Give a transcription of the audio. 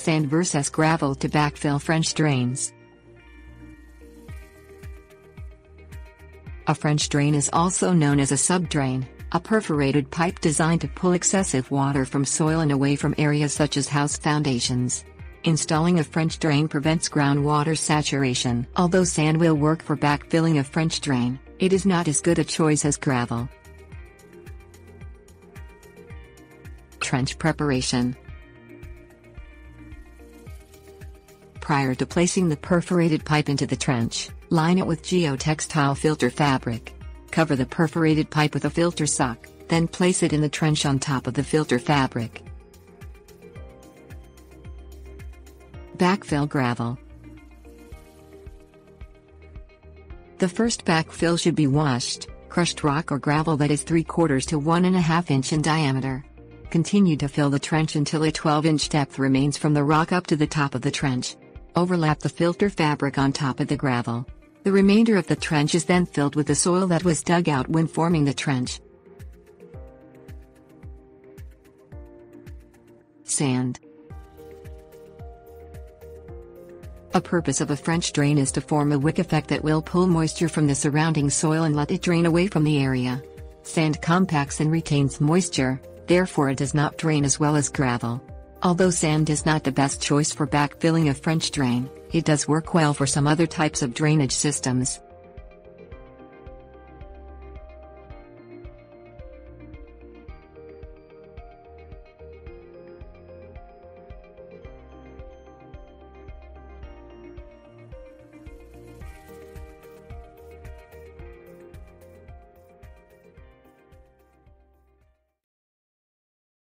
sand versus gravel to backfill French drains. A French drain is also known as a subdrain, a perforated pipe designed to pull excessive water from soil and away from areas such as house foundations. Installing a French drain prevents groundwater saturation. Although sand will work for backfilling a French drain, it is not as good a choice as gravel. Trench preparation. Prior to placing the perforated pipe into the trench, line it with geotextile filter fabric. Cover the perforated pipe with a filter sock, then place it in the trench on top of the filter fabric. Backfill gravel. The first backfill should be washed, crushed rock or gravel that is 3/4 to 1.5 inch in diameter. Continue to fill the trench until a 12-inch depth remains from the rock up to the top of the trench. Overlap the filter fabric on top of the gravel. The remainder of the trench is then filled with the soil that was dug out when forming the trench. Sand. A purpose of a French drain is to form a wick effect that will pull moisture from the surrounding soil and let it drain away from the area. Sand compacts and retains moisture, therefore it does not drain as well as gravel. Although sand is not the best choice for backfilling a French drain, it does work well for some other types of drainage systems.